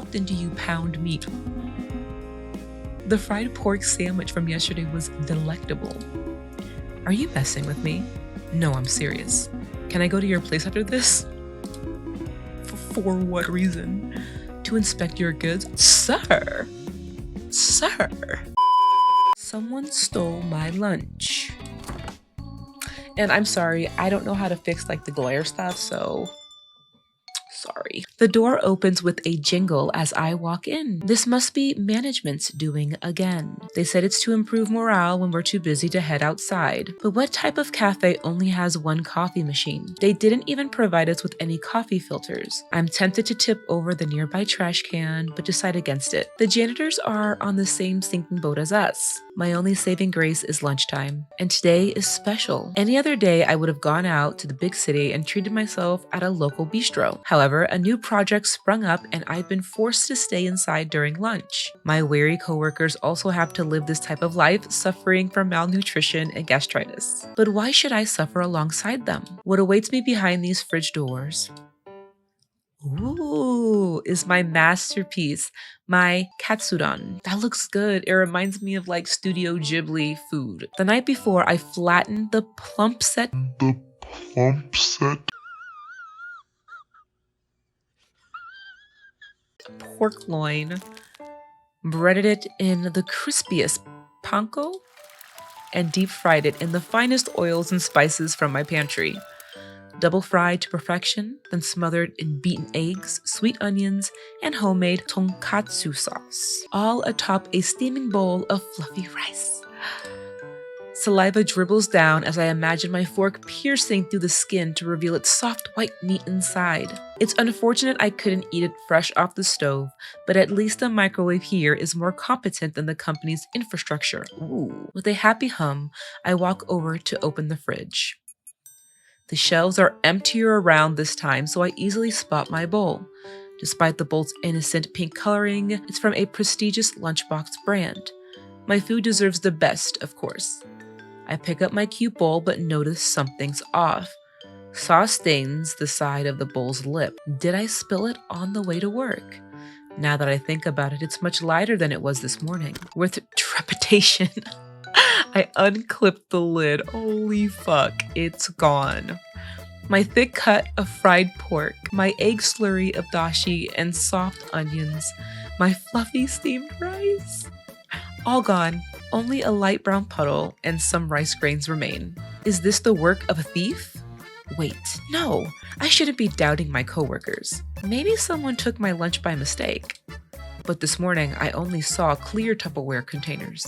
often do you pound meat? The fried pork sandwich from yesterday was delectable. Are you messing with me? No, I'm serious. Can I go to your place after this? For what reason? To inspect your goods? Sir! Sir! Someone stole my lunch. And I'm sorry, I don't know how to fix like the glare stuff, so sorry. The door opens with a jingle as I walk in. This must be management's doing again. They said it's to improve morale when we're too busy to head outside. But what type of cafe only has one coffee machine? They didn't even provide us with any coffee filters. I'm tempted to tip over the nearby trash can, but decide against it. The janitors are on the same sinking boat as us. My only saving grace is lunchtime, and today is special. Any other day, I would have gone out to the big city and treated myself at a local bistro. However, a new project sprung up and I've been forced to stay inside during lunch. My weary coworkers also have to live this type of life, suffering from malnutrition and gastritis. But why should I suffer alongside them? What awaits me behind these fridge doors? Ooh, is my masterpiece, my katsudon. That looks good. It reminds me of like Studio Ghibli food. The night before, I flattened the plump set pork loin, breaded it in the crispiest panko, and deep fried it in the finest oils and spices from my pantry. Double fried to perfection, then smothered in beaten eggs, sweet onions, and homemade tonkatsu sauce, all atop a steaming bowl of fluffy rice. Saliva dribbles down as I imagine my fork piercing through the skin to reveal its soft white meat inside. It's unfortunate I couldn't eat it fresh off the stove, but at least the microwave here is more competent than the company's infrastructure. Ooh. With a happy hum, I walk over to open the fridge. The shelves are emptier around this time, so I easily spot my bowl. Despite the bowl's innocent pink coloring, it's from a prestigious lunchbox brand. My food deserves the best, of course. I pick up my cute bowl but notice something's off. Sauce stains the side of the bowl's lip. Did I spill it on the way to work? Now that I think about it, it's much lighter than it was this morning. With trepidation, I unclipped the lid. Holy fuck, it's gone. My thick cut of fried pork, my egg slurry of dashi and soft onions, my fluffy steamed rice. All gone. Only a light brown puddle and some rice grains remain. Is this the work of a thief? Wait, no, I shouldn't be doubting my coworkers. Maybe someone took my lunch by mistake. But this morning, I only saw clear Tupperware containers.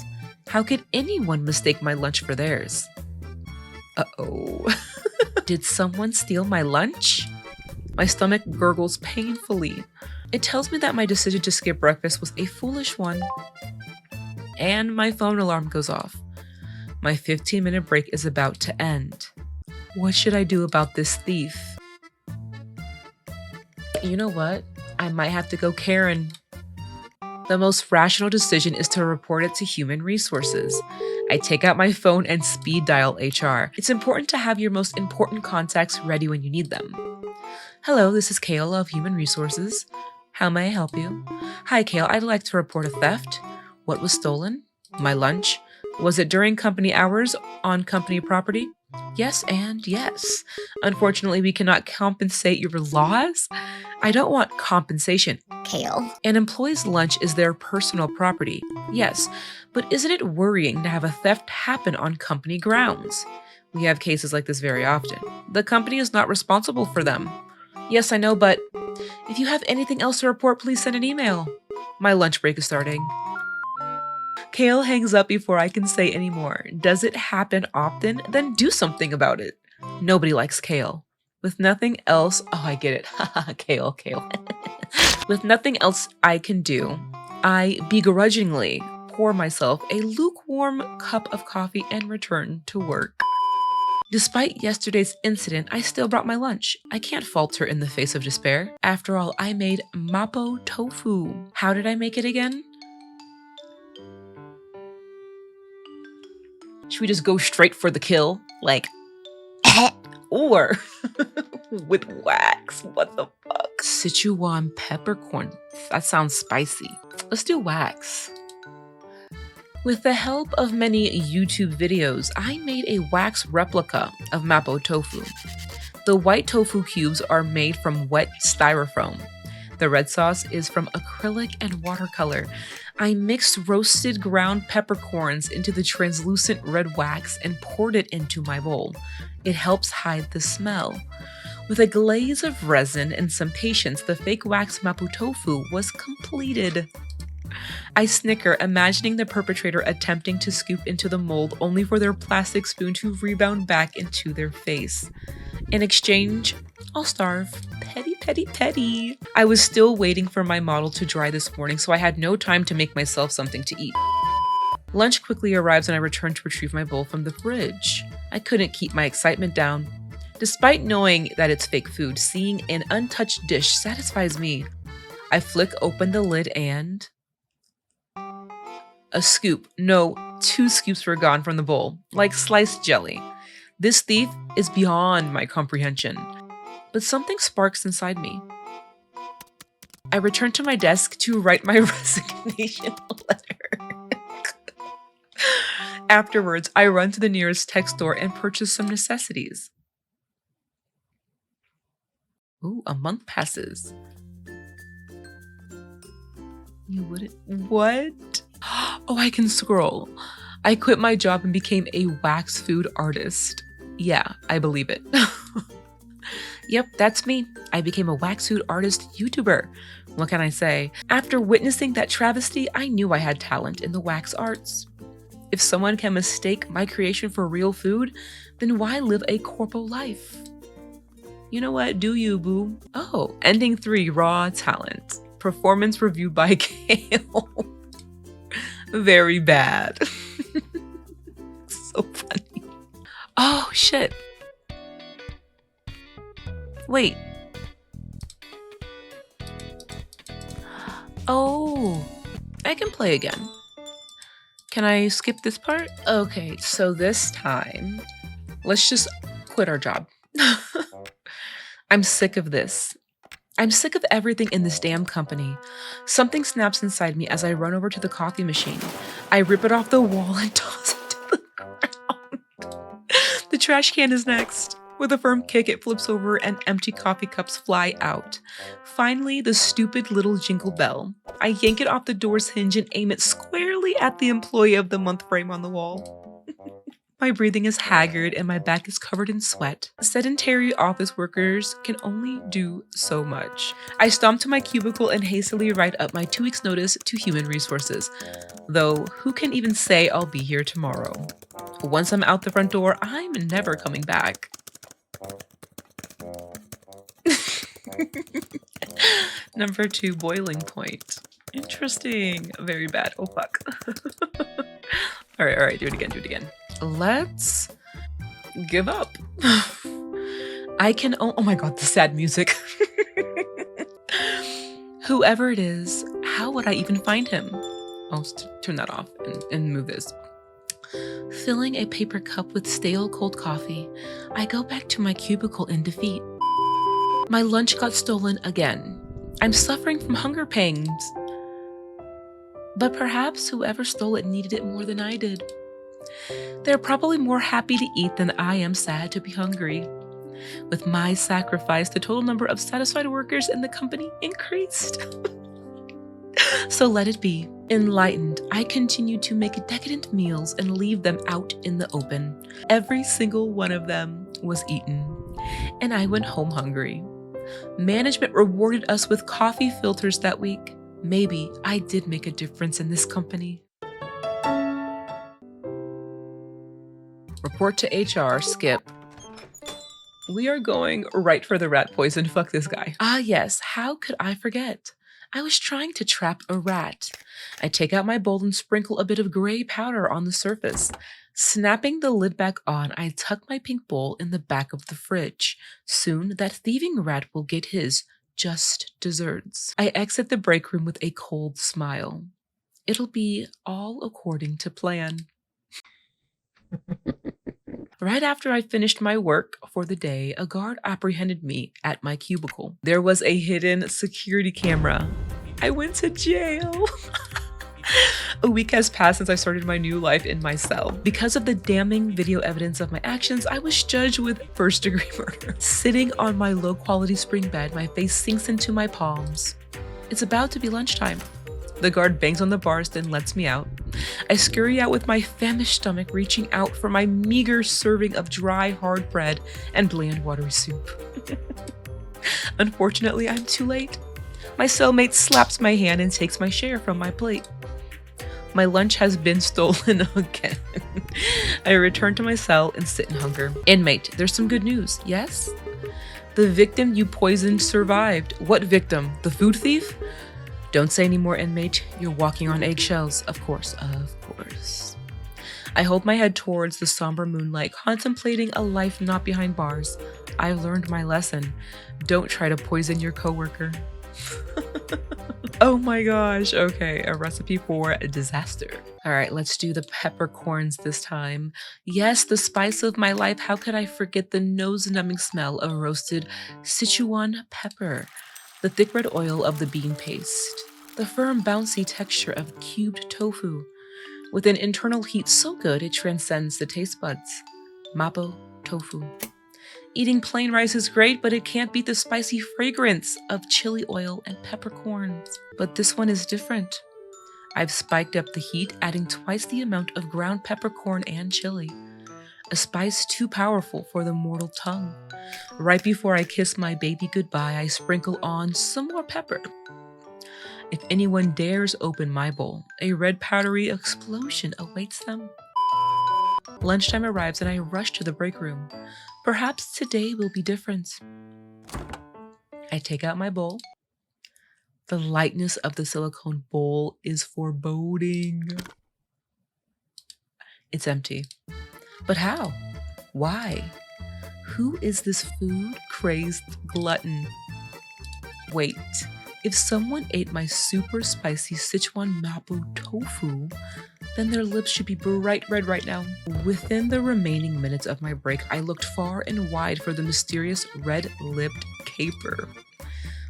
How could anyone mistake my lunch for theirs? Uh-oh. Did someone steal my lunch? My stomach gurgles painfully. It tells me that my decision to skip breakfast was a foolish one. And my phone alarm goes off. My 15-minute break is about to end. What should I do about this thief? You know what? I might have to go Karen. The most rational decision is to report it to Human Resources. I take out my phone and speed dial HR. It's important to have your most important contacts ready when you need them. Hello, this is Kale of Human Resources. How may I help you? Hi, Kale. I'd like to report a theft. What was stolen? My lunch. Was it during company hours on company property? Yes and yes. Unfortunately, we cannot compensate your loss. I don't want compensation. Kale. An employee's lunch is their personal property. Yes, but isn't it worrying to have a theft happen on company grounds? We have cases like this very often. The company is not responsible for them. Yes, I know, but if you have anything else to report, please send an email. My lunch break is starting. Kale hangs up before I can say any more. Does it happen often? Then do something about it. Nobody likes Kale. With nothing else, oh, I get it. Haha, Kale. With nothing else I can do, I begrudgingly pour myself a lukewarm cup of coffee and return to work. Despite yesterday's incident, I still brought my lunch. I can't falter in the face of despair. After all, I made mapo tofu. How did I make it again? Should we just go straight for the kill? Like, or with wax? What the fuck? Sichuan peppercorn. That sounds spicy. Let's do wax. With the help of many YouTube videos, I made a wax replica of Mapo tofu. The white tofu cubes are made from wet styrofoam. The red sauce is from acrylic and watercolor. I mixed roasted ground peppercorns into the translucent red wax and poured it into my bowl. It helps hide the smell. With a glaze of resin and some patience, the fake wax Mapo tofu was completed. I snicker, imagining the perpetrator attempting to scoop into the mold only for their plastic spoon to rebound back into their face. In exchange, I'll starve. Petty, petty, petty. I was still waiting for my model to dry this morning, so I had no time to make myself something to eat. Lunch quickly arrives and I return to retrieve my bowl from the fridge. I couldn't keep my excitement down. Despite knowing that it's fake food, seeing an untouched dish satisfies me. I flick open the lid and... a scoop. No, 2 scoops were gone from the bowl, like sliced jelly. This thief is beyond my comprehension. But something sparks inside me. I return to my desk to write my resignation letter. Afterwards, I run to the nearest tech store and purchase some necessities. Ooh, a month passes. You wouldn't? What? Oh, I can scroll. I quit my job and became a wax food artist. Yeah, I believe it. Yep, that's me. I became a wax food artist YouTuber. What can I say? After witnessing that travesty, I knew I had talent in the wax arts. If someone can mistake my creation for real food, then why live a corpo life? You know what? Do you, boo? Oh, ending 3, raw talent. Performance reviewed by Kale. Very bad. So funny. Oh, shit. Wait. Oh, I can play again. Can I skip this part? Okay, so this time, let's just quit our job. I'm sick of this. I'm sick of everything in this damn company. Something snaps inside me as I run over to the coffee machine. I rip it off the wall and toss it to the ground. The trash can is next. With a firm kick, it flips over and empty coffee cups fly out. Finally, the stupid little jingle bell. I yank it off the door's hinge and aim it squarely at the employee of the month frame on the wall. My breathing is haggard and my back is covered in sweat. Sedentary office workers can only do so much. I stomp to my cubicle and hastily write up my 2 weeks' notice to Human Resources. Though, who can even say I'll be here tomorrow? Once I'm out the front door, I'm never coming back. Number 2, boiling point. Interesting. Very bad. Oh, fuck. All right. Do it again. Let's give up. I can, oh my God, the sad music. Whoever it is, how would I even find him? I'll turn that off and move this. Filling a paper cup with stale cold coffee, I go back to my cubicle in defeat. My lunch got stolen again. I'm suffering from hunger pangs. But perhaps whoever stole it needed it more than I did. They're probably more happy to eat than I am sad to be hungry. With my sacrifice, the total number of satisfied workers in the company increased. So let it be. Enlightened, I continue to make decadent meals and leave them out in the open. Every single one of them was eaten, and I went home hungry. Management rewarded us with coffee filters that week. Maybe I did make a difference in this company. Report to HR, skip. We are going right for the rat poison. Fuck this guy. Ah, yes. How could I forget? I was trying to trap a rat. I take out my bowl and sprinkle a bit of gray powder on the surface. Snapping the lid back on, I tuck my pink bowl in the back of the fridge. Soon, that thieving rat will get his just desserts. I exit the break room with a cold smile. It'll be all according to plan. Right after I finished my work for the day, a guard apprehended me at my cubicle. There was a hidden security camera. I went to jail. A week has passed since I started my new life in my cell. Because of the damning video evidence of my actions, I was judged with first-degree murder. Sitting on my low-quality spring bed, my face sinks into my palms. It's about to be lunchtime. The guard bangs on the bars, then lets me out. I scurry out with my famished stomach, reaching out for my meager serving of dry, hard bread and bland, watery soup. Unfortunately, I'm too late. My cellmate slaps my hand and takes my share from my plate. My lunch has been stolen again. I return to my cell and sit in hunger. Inmate, there's some good news, yes? The victim you poisoned survived. What victim? The food thief? Don't say any more, inmate. You're walking on eggshells. Of course, of course. I hold my head towards the somber moonlight, contemplating a life not behind bars. I learned my lesson. Don't try to poison your coworker. Oh my gosh. Okay, a recipe for a disaster. All right, let's do the peppercorns this time. Yes, the spice of my life. How could I forget the nose-numbing smell of roasted Sichuan pepper? The thick red oil of the bean paste, the firm, bouncy texture of cubed tofu, with an internal heat so good it transcends the taste buds. Mapo tofu. Eating plain rice is great, but it can't beat the spicy fragrance of chili oil and peppercorns. But this one is different. I've spiked up the heat, adding twice the amount of ground peppercorn and chili. A spice too powerful for the mortal tongue. Right before I kiss my baby goodbye, I sprinkle on some more pepper. If anyone dares open my bowl, a red powdery explosion awaits them. Lunchtime arrives and I rush to the break room. Perhaps today will be different. I take out my bowl. The lightness of the silicone bowl is foreboding. It's empty. But how? Why? Who is this food-crazed glutton? Wait, if someone ate my super spicy Sichuan mapo tofu, then their lips should be bright red right now. Within the remaining minutes of my break, I looked far and wide for the mysterious red-lipped caper.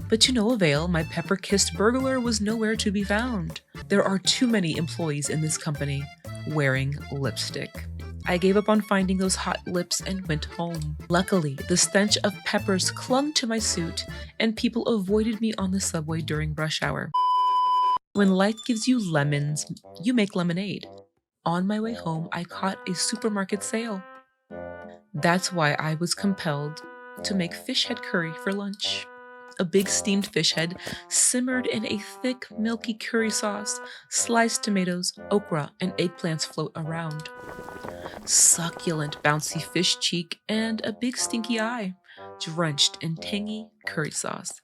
But to no avail, my pepper-kissed burglar was nowhere to be found. There are too many employees in this company wearing lipstick. I gave up on finding those hot lips and went home. Luckily, the stench of peppers clung to my suit, and people avoided me on the subway during rush hour. When life gives you lemons, you make lemonade. On my way home, I caught a supermarket sale. That's why I was compelled to make fish head curry for lunch. A big steamed fish head simmered in a thick, milky curry sauce. Sliced tomatoes, okra, and eggplants float around. Succulent, bouncy fish cheek and a big stinky eye, drenched in tangy curry sauce.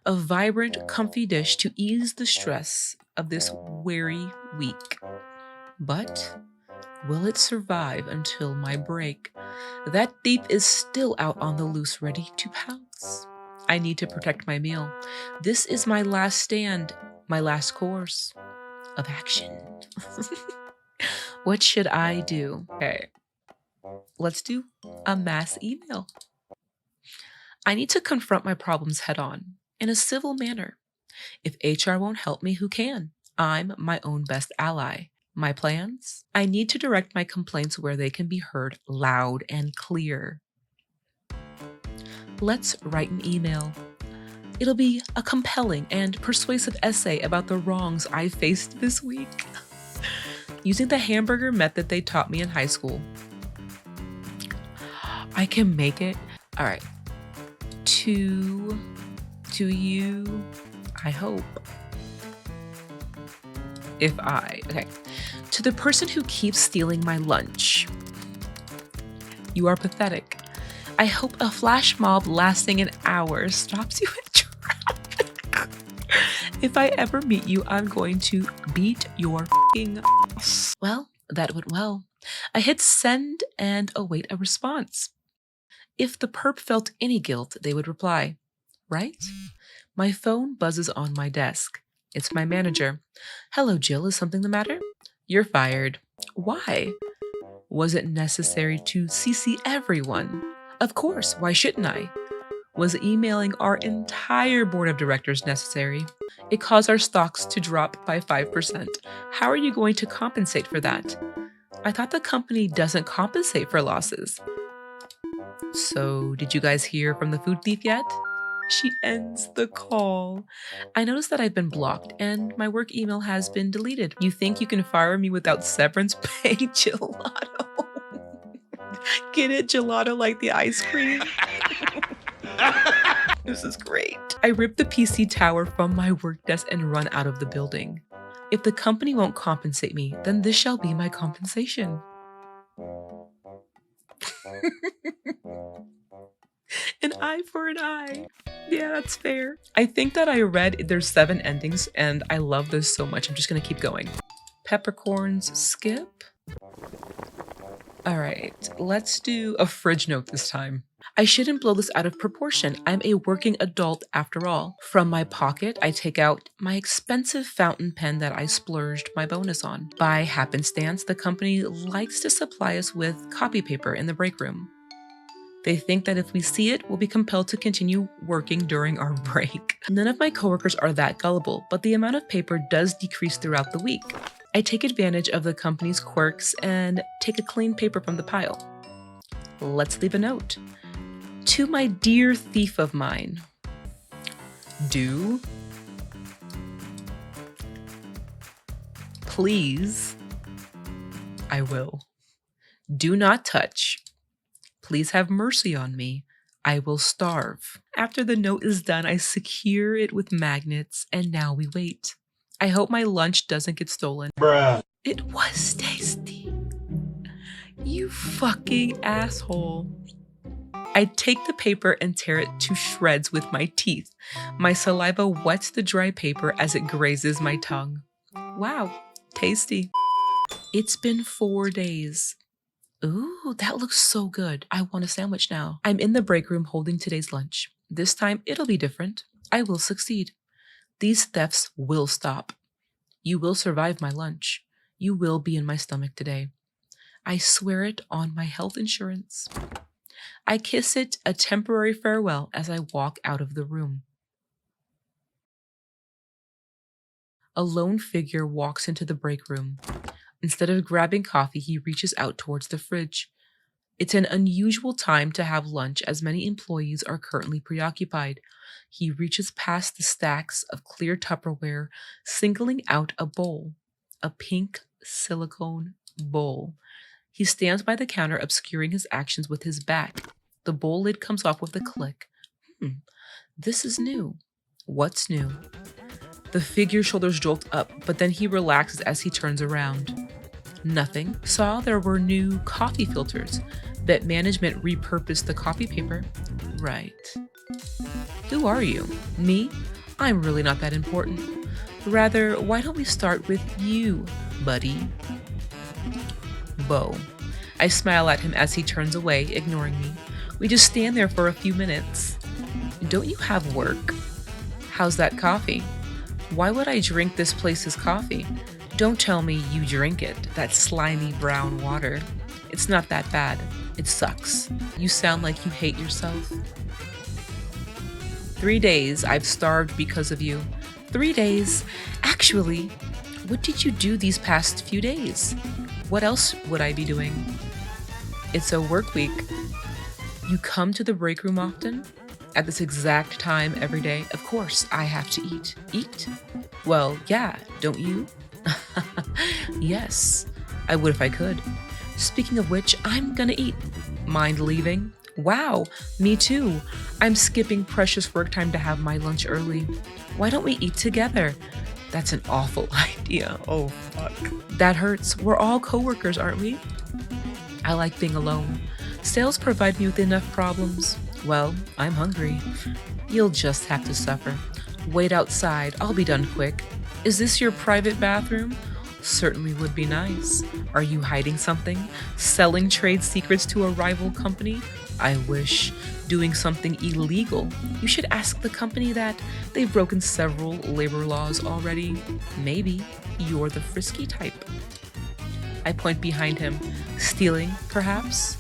A vibrant, comfy dish to ease the stress of this weary week. But will it survive until my break? That thief is still out on the loose, ready to pounce. I need to protect my meal. This is my last stand, my last course of action. What should I do? Okay, let's do a mass email. I need to confront my problems head on in a civil manner. If HR won't help me, who can? I'm my own best ally. My plans? I need to direct my complaints where they can be heard loud and clear. Let's write an email. It'll be a compelling and persuasive essay about the wrongs I faced this week. Using the hamburger method they taught me in high school. I can make it. All right. To you, I hope. Okay. To the person who keeps stealing my lunch. You are pathetic. I hope a flash mob lasting an hour stops you in traffic. If I ever meet you, I'm going to beat your f***ing ass. Well, that went well. I hit send and await a response. If the perp felt any guilt, they would reply, right? My phone buzzes on my desk. It's my manager. Hello, Jill, is something the matter? You're fired. Why? Was it necessary to CC everyone? Of course, why shouldn't I? Was emailing our entire board of directors necessary? It caused our stocks to drop by 5%. How are you going to compensate for that? I thought the company doesn't compensate for losses. So, did you guys hear from the food thief yet? She ends the call. I noticed that I've been blocked and my work email has been deleted. You think you can fire me without severance pay, gelato? Get it, gelato like the ice cream? This is great. I rip the PC tower from my work desk and run out of the building. If the company won't compensate me, then this shall be my compensation. An eye for an eye. Yeah, that's fair. I think that I read there's 7 endings and I love this so much. I'm just gonna keep going. Peppercorns, skip. All right, let's do a fridge note this time. I shouldn't blow this out of proportion. I'm a working adult after all. From my pocket, I take out my expensive fountain pen that I splurged my bonus on. By happenstance, the company likes to supply us with copy paper in the break room. They think that if we see it, we'll be compelled to continue working during our break. None of my coworkers are that gullible, but the amount of paper does decrease throughout the week. I take advantage of the company's quirks and take a clean paper from the pile. Let's leave a note. To my dear thief of mine. Do. Please. I will. Do not touch. Please have mercy on me. I will starve. After the note is done, I secure it with magnets, and now we wait. I hope my lunch doesn't get stolen. Bruh. It was tasty. You fucking asshole. I take the paper and tear it to shreds with my teeth. My saliva wets the dry paper as it grazes my tongue. Wow, tasty. It's been 4 days. Ooh, that looks so good. I want a sandwich now. I'm in the break room holding today's lunch. This time, it'll be different. I will succeed. These thefts will stop. You will survive my lunch. You will be in my stomach today. I swear it on my health insurance. I kiss it a temporary farewell as I walk out of the room. A lone figure walks into the break room. Instead of grabbing coffee, he reaches out towards the fridge. It's an unusual time to have lunch as many employees are currently preoccupied. He reaches past the stacks of clear Tupperware, singling out a bowl, a pink silicone bowl. He stands by the counter, obscuring his actions with his back. The bowl lid comes off with a click. This is new. What's new? The figure's shoulders jolt up, but then he relaxes as he turns around. Nothing. Saw there were new coffee filters. Bet management repurposed the coffee paper. Right. Who are you? Me? I'm really not that important. Rather, why don't we start with you, buddy? Bo. I smile at him as he turns away, ignoring me. We just stand there for a few minutes. Don't you have work? How's that coffee? Why would I drink this place's coffee? Don't tell me you drink it, that slimy brown water. It's not that bad. It sucks. You sound like you hate yourself. 3 days I've starved because of you. 3 days? Actually, what did you do these past few days? What else would I be doing? It's a work week. You come to the break room often? At this exact time every day? Of course, I have to eat. Eat? Well, yeah, don't you? Yes, I would if I could. Speaking of which, I'm gonna eat. Mind leaving? Wow, me too. I'm skipping precious work time to have my lunch early. Why don't we eat together? That's an awful idea. Oh, fuck. That hurts. We're all coworkers, aren't we? I like being alone. Sales provide me with enough problems. Well, I'm hungry. You'll just have to suffer. Wait outside. I'll be done quick. Is this your private bathroom? Certainly would be nice. Are you hiding something? Selling trade secrets to a rival company? I wish. Doing something illegal? You should ask the company that. They've broken several labor laws already. Maybe you're the frisky type. I point behind him. Stealing, perhaps?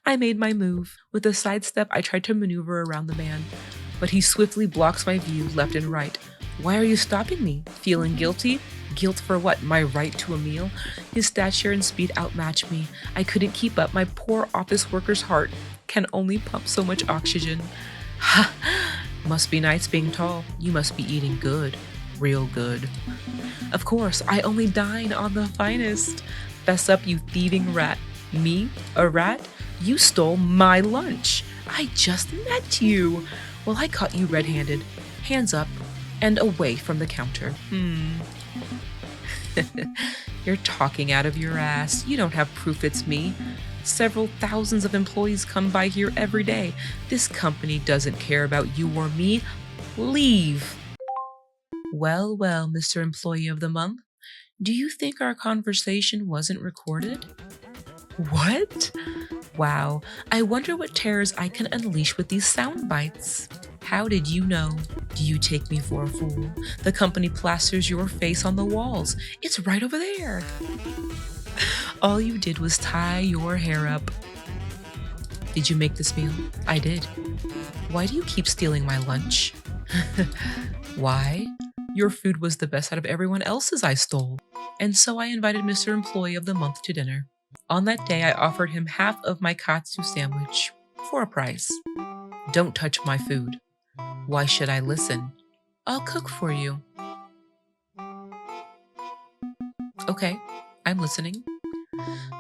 I made my move. With a sidestep, I tried to maneuver around the man, but he swiftly blocks my view left and right. Why are you stopping me? Feeling guilty? Guilt for what? My right to a meal? His stature and speed outmatch me. I couldn't keep up. My poor office worker's heart can only pump so much oxygen. Ha! Must be nice being tall. You must be eating good. Real good. Of course, I only dine on the finest. Fess up, you thieving rat. Me? A rat? You stole my lunch. I just met you. Well, I caught you red-handed. Hands up and away from the counter. You're talking out of your ass. You don't have proof it's me. Several thousands of employees come by here every day. This company doesn't care about you or me. Leave. Well, well, Mr. Employee of the Month. Do you think our conversation wasn't recorded? What? Wow, I wonder what terrors I can unleash with these sound bites. How did you know? Do you take me for a fool? The company plasters your face on the walls. It's right over there. All you did was tie your hair up. Did you make this meal? I did. Why do you keep stealing my lunch? Why? Your food was the best out of everyone else's I stole. And so I invited Mr. Employee of the Month to dinner. On that day, I offered him half of my katsu sandwich for a price. Don't touch my food. Why should I listen? I'll cook for you. Okay, I'm listening.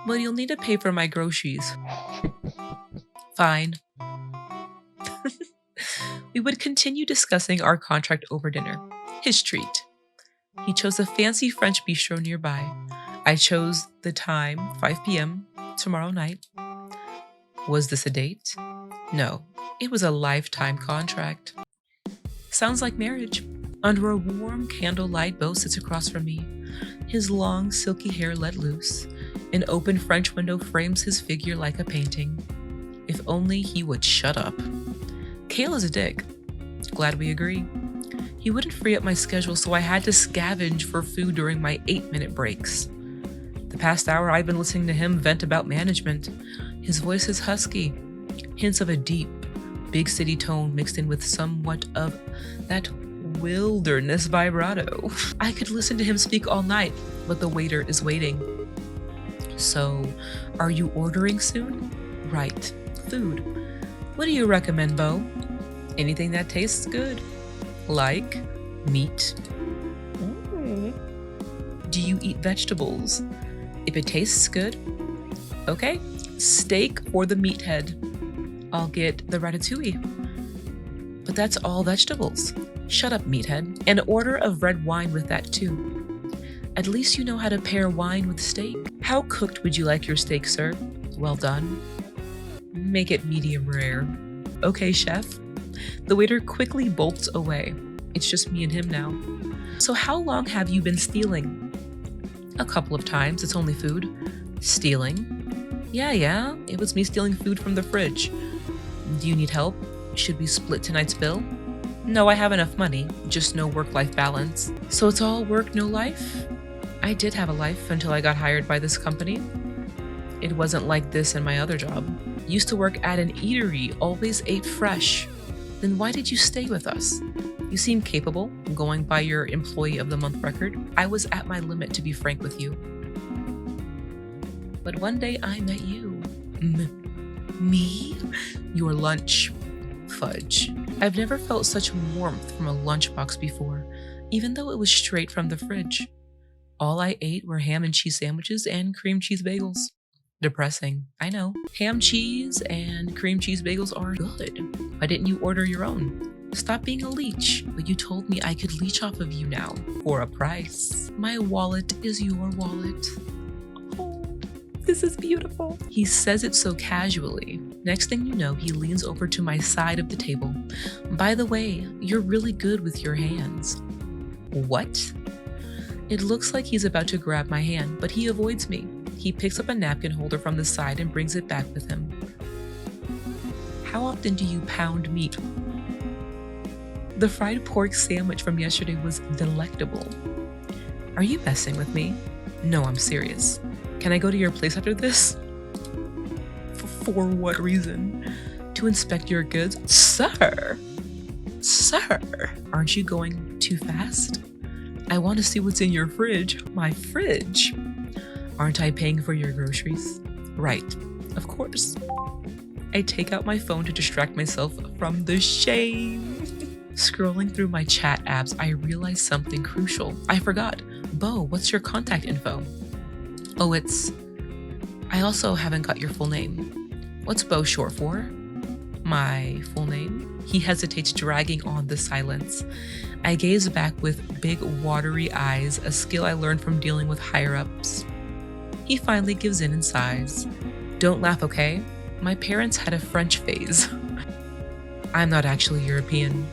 Well, you'll need to pay for my groceries. Fine. We would continue discussing our contract over dinner. His treat. He chose a fancy French bistro nearby. I chose the time, 5 p.m., tomorrow night. Was this a date? No, it was a lifetime contract. Sounds like marriage. Under a warm candlelight, Beau sits across from me. His long, silky hair let loose. An open French window frames his figure like a painting. If only he would shut up. Cale is a dick. Glad we agree. He wouldn't free up my schedule, so I had to scavenge for food during my 8-minute breaks. The past hour, I've been listening to him vent about management. His voice is husky, hints of a deep, big city tone mixed in with somewhat of that wilderness vibrato. I could listen to him speak all night, but the waiter is waiting. So, are you ordering soon? Right, food. What do you recommend, Beau? Anything that tastes good. Like meat. Do you eat vegetables? If it tastes good. Okay, steak or the meathead. I'll get the ratatouille. But that's all vegetables. Shut up, meathead. An order of red wine with that too. At least you know how to pair wine with steak. How cooked would you like your steak, sir? Well done. Make it medium rare. Okay, chef. The waiter quickly bolts away. It's just me and him now. So how long have you been stealing? A couple of times. It's only food. Stealing? Yeah. It was me stealing food from the fridge. Do you need help? Should we split tonight's bill? No, I have enough money. Just no work-life balance. So it's all work, no life? I did have a life until I got hired by this company. It wasn't like this in my other job. Used to work at an eatery, always ate fresh. Then why did you stay with us? You seem capable, going by your Employee of the Month record. I was at my limit, to be frank with you. But one day I met you. Me? Your lunch. Fudge. I've never felt such warmth from a lunchbox before, even though it was straight from the fridge. All I ate were ham and cheese sandwiches and cream cheese bagels. Depressing, I know. Ham, cheese, and cream cheese bagels are good. Why didn't you order your own? Stop being a leech, but you told me I could leech off of you now, for a price. My wallet is your wallet. Oh, this is beautiful. He says it so casually. Next thing you know, he leans over to my side of the table. By the way, you're really good with your hands. What? It looks like he's about to grab my hand, but he avoids me. He picks up a napkin holder from the side and brings it back with him. How often do you pound meat? The fried pork sandwich from yesterday was delectable. Are you messing with me? No, I'm serious. Can I go to your place after this? For what reason? To inspect your goods? Sir! Sir! Aren't you going too fast? I want to see what's in your fridge. My fridge! Aren't I paying for your groceries? Right, of course. I take out my phone to distract myself from the shame. Scrolling through my chat apps, I realize something crucial. I forgot. Bo, what's your contact info? Oh, I also haven't got your full name. What's Bo short for? My full name? He hesitates, dragging on the silence. I gaze back with big, watery eyes, a skill I learned from dealing with higher-ups. He finally gives in and sighs. Don't laugh, okay? My parents had a French phase. I'm not actually European.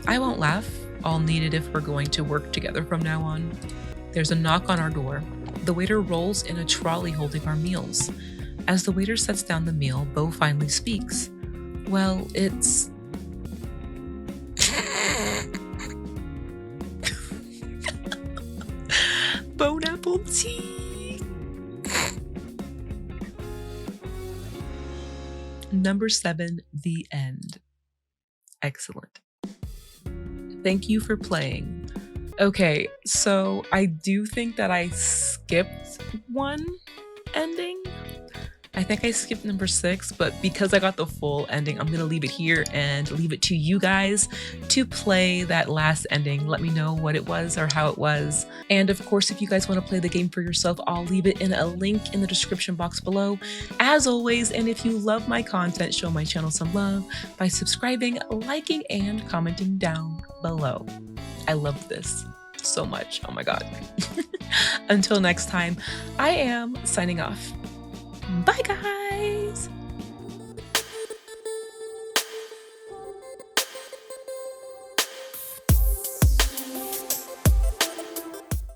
I won't laugh. I'll need it if we're going to work together from now on. There's a knock on our door. The waiter rolls in a trolley holding our meals. As the waiter sets down the meal, Bo finally speaks. Well, it's... bone apple tea! Number 7, the end. Excellent. Thank you for playing. Okay, so I do think that I skipped one ending. I think I skipped number 6, but because I got the full ending, I'm gonna leave it here and leave it to you guys to play that last ending. Let me know what it was or how it was. And of course, if you guys want to play the game for yourself, I'll leave it in a link in the description box below. As always, and if you love my content, show my channel some love by subscribing, liking, and commenting down below. I love this so much. Oh my god. Until next time, I am signing off. Bye, guys!